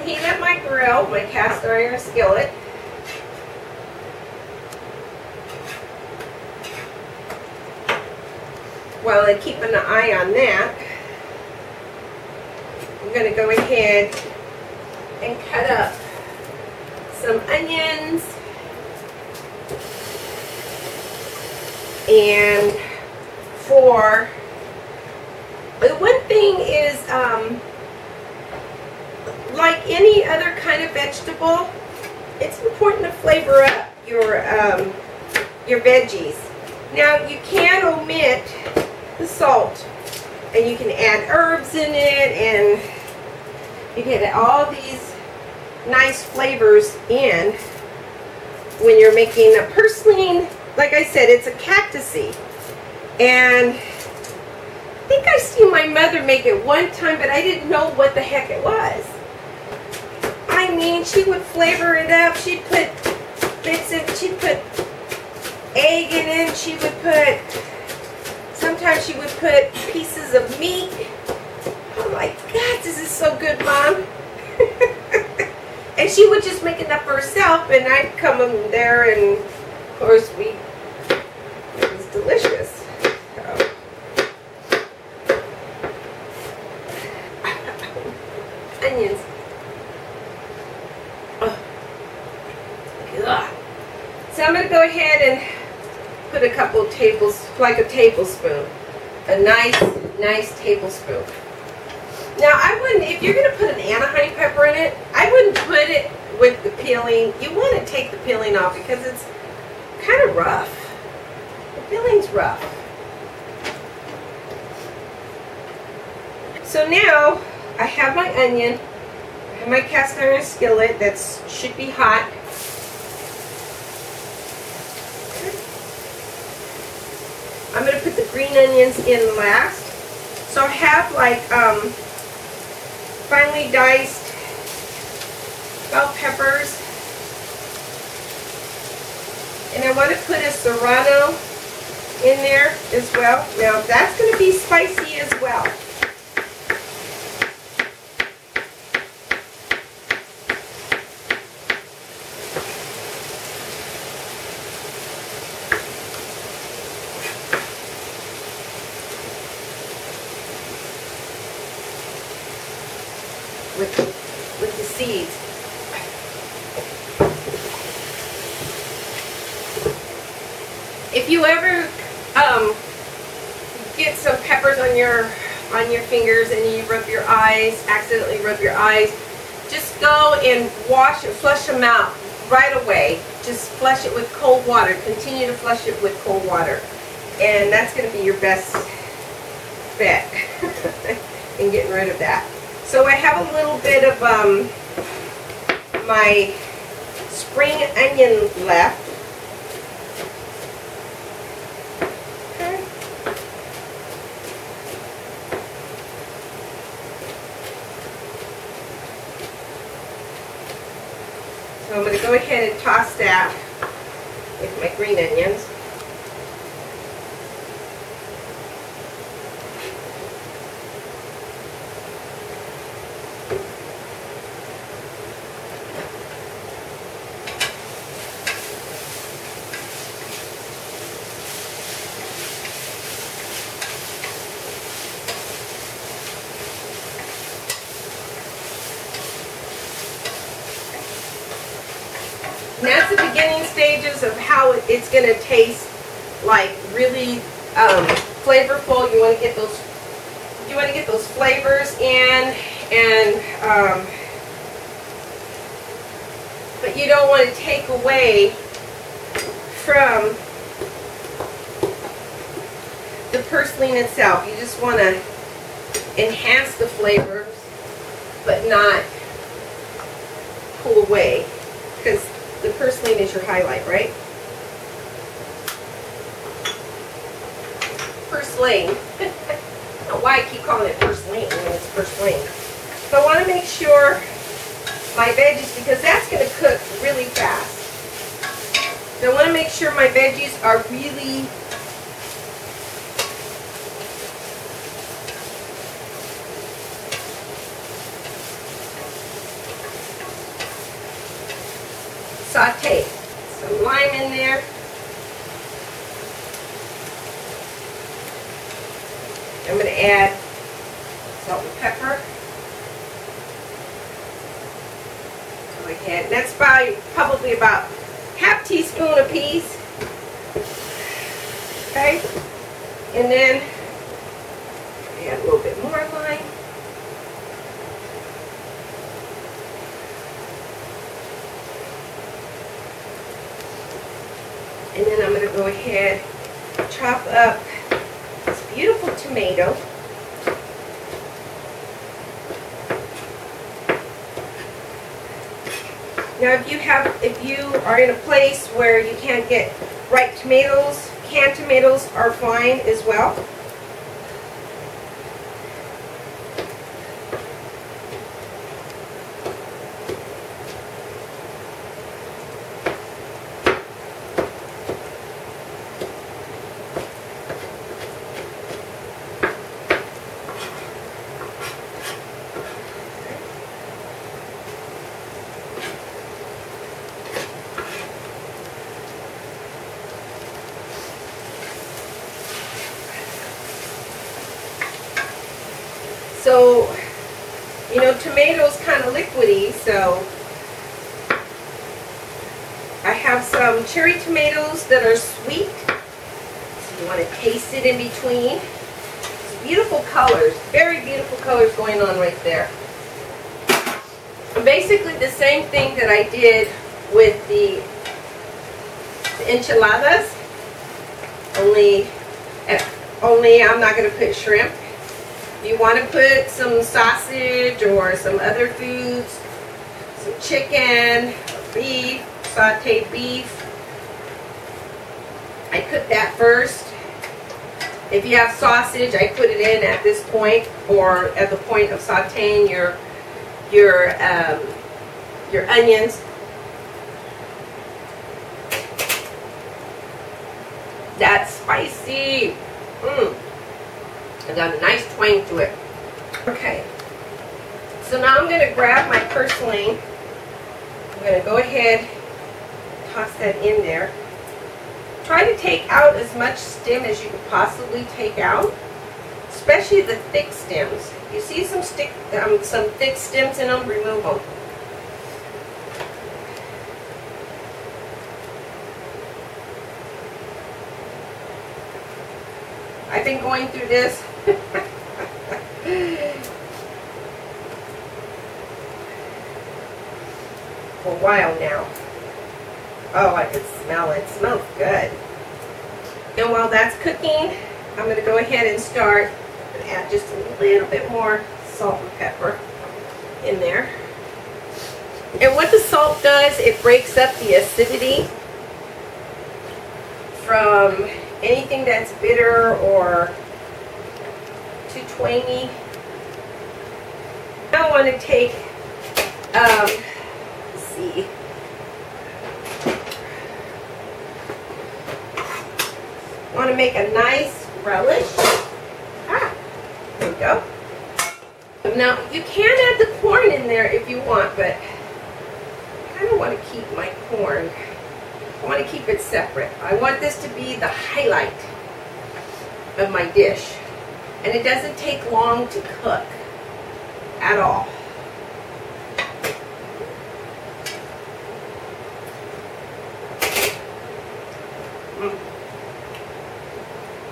heat up my grill, my cast iron skillet. While I keep an eye on that, I'm going to go ahead and cut up some onions and for the one thing is like any other kind of vegetable, it's important to flavor up your veggies. Now you can omit the salt and you can add herbs in it and you can add all these nice flavors in when you're making a purslane. Like I said, it's a cactusy, and I think I seen my mother make it one time, but I didn't know what the heck it was. I mean, she would flavor it up. She'd put bits of, she'd put egg in it. She would put, sometimes she would put pieces of meat. Oh my God, this is so good, Mom. And she would just make it up for herself, and I'd come in there, and of course it was delicious. So. Onions. Oh. So I'm going to go ahead and put a couple of like a tablespoon. A nice tablespoon. Now I wouldn't, if you're going to put an honey pepper in it, I wouldn't put it with the peeling. You want to take the peeling off because it's kind of rough. The peeling's rough. So now I have my onion, I have my cast iron skillet that should be hot. I'm going to put the green onions in last. So I have like finely diced bell peppers. And I want to put a serrano in there as well. Now that's going to be spicy as well. With the seeds. If you ever get some peppers on your fingers and you rub your eyes, accidentally rub your eyes, just go and wash and flush them out right away. Just flush it with cold water. Continue to flush it with cold water, and that's going to be your best bet in getting rid of that. So I have a little bit of my spring onion left. Okay. So I'm going to go ahead and toss that with my green onions. And that's the beginning stages of how it's going to taste like really flavorful. You want to get those flavors in, and but you don't want to take away from the purslane itself. You just want to enhance the flavors, but not pull away, because the purslane is your highlight, right? Purslane. I don't know why I keep calling it purslane when it's purslane. So I want to make sure my veggies, because that's going to cook really fast. So I want to make sure my veggies are really thyme in there. I'm going to add salt and pepper. Go ahead. That's probably about half teaspoon apiece. Okay. And then add a little bit more lime. And then I'm going to go ahead and chop up this beautiful tomato. Now if you are in a place where you can't get ripe tomatoes, canned tomatoes are fine as well. So, you know, tomatoes kind of liquidy, so I have some cherry tomatoes that are sweet. So you want to taste it in between. It's beautiful colors, very beautiful colors going on right there. And basically the same thing that I did with the enchiladas, only I'm not going to put shrimp. If you want to put some sausage or some other foods, some chicken, beef, sauteed beef, I cook that first. If you have sausage, I put it in at this point, or at the point of sauteing your onions. That's spicy. I got a nice twang to it. Okay, so now I'm going to grab my purslane. I'm going to go ahead, toss that in there. Try to take out as much stem as you could possibly take out, especially the thick stems. You see some thick stems in them, remove them. I've been going through this for a while now. Oh, I can smell it. It smells good. And while that's cooking, I'm going to go ahead and start and add just a little bit more salt and pepper in there. And what the salt does, it breaks up the acidity from anything that's bitter or too twangy. Now I want to take, let's see, I want to make a nice relish. There we go. Now you can add the corn in there if you want, but I kind of want to keep my corn. I want to keep it separate. I want this to be the highlight of my dish. And it doesn't take long to cook at all.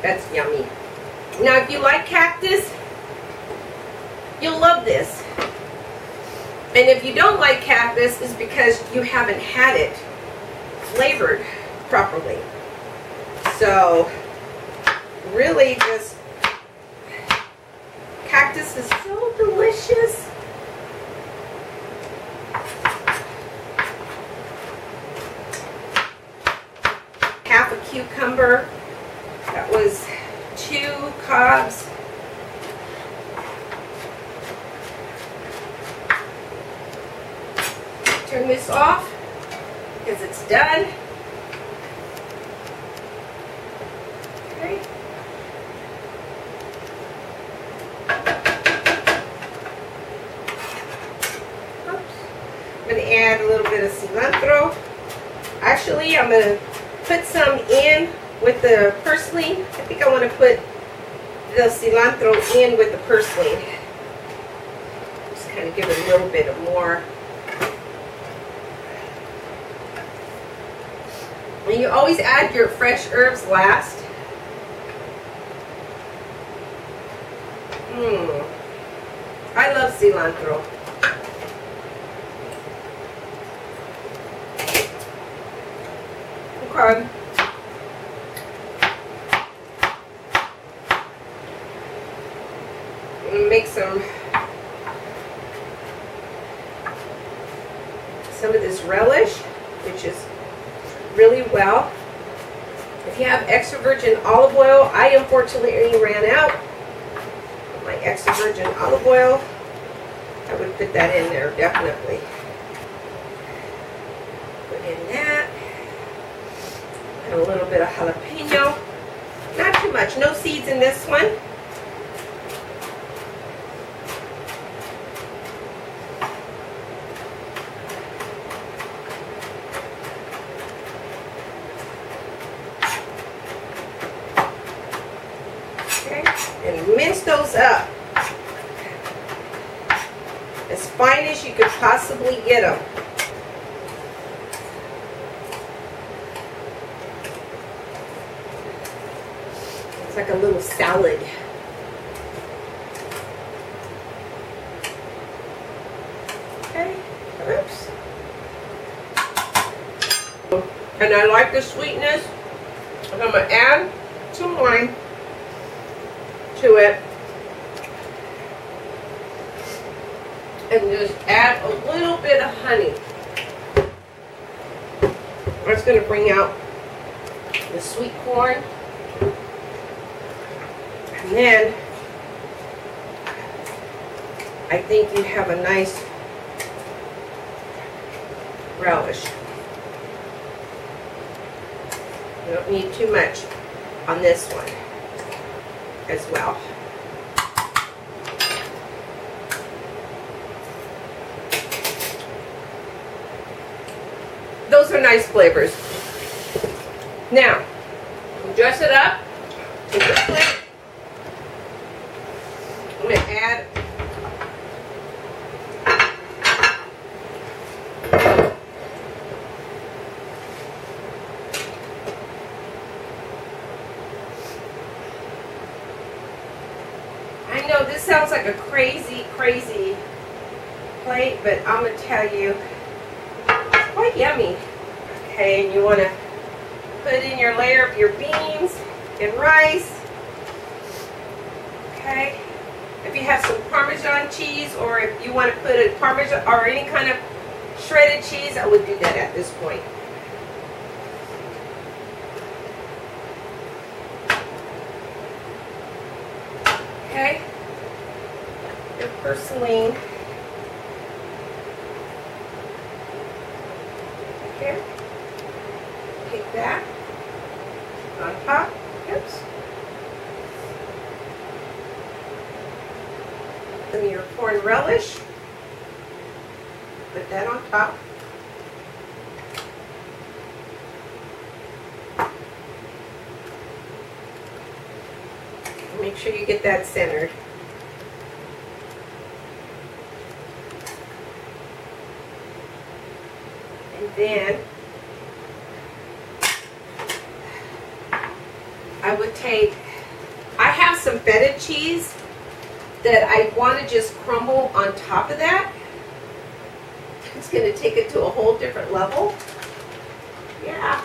That's yummy. Now if you like cactus, you'll love this. And if you don't like cactus, it's because you haven't had it flavored properly. So really just, cactus is so delicious. Half a cucumber. That was 2 cobs. Turn this off because it's done. Okay. Oops. I'm going to add a little bit of cilantro. Actually, I'm going to put some in with the purslane. I think I want to put the cilantro in with the purslane. Just kind of give it a little bit of more. And you always add your fresh herbs last. I love cilantro. Okay. Make some of this relish, which is really well. If you have extra virgin olive oil, I unfortunately ran out of my extra virgin olive oil. I would put that in there definitely. Put in that. And a little bit of jalapeno. Not too much. No seeds in this one. And mince those up as fine as you could possibly get them. It's like a little salad. Okay, oops. And I like the sweetness. I'm going to add some wine to it, and just add a little bit of honey. That's going to bring out the sweet corn, and then I think you have a nice relish. You don't need too much on this one as well. Those are nice flavors. Now, dress it up. Take your plate. I'm going to add this sounds like a crazy plate, but I'm going to tell you, it's quite yummy. Okay, and you want to put in your layer of your beans and rice. Okay, if you have some Parmesan cheese, or if you want to put a Parmesan or any kind of shredded cheese, I would do that at this point. Okay. Your purslane. Here. Take that on top. Oops. Some of your corn relish. Put that on top. Make sure you get that centered. And then I would take, I have some feta cheese that I want to just crumble on top of that. It's going to take it to a whole different level. Yeah.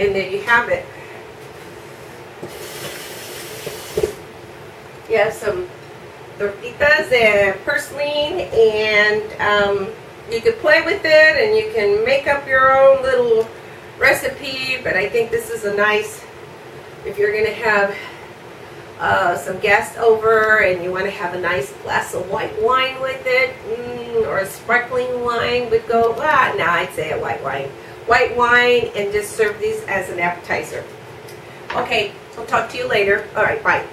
And there you have it. You have some tortitas and purslane, and you can play with it and you can make up your own little recipe, but I think this is a nice, if you're going to have some guests over and you want to have a nice glass of white wine with it, or a sparkling wine would go, no, I'd say a white wine. White wine, and just serve these as an appetizer. Okay, I'll talk to you later. All right, bye.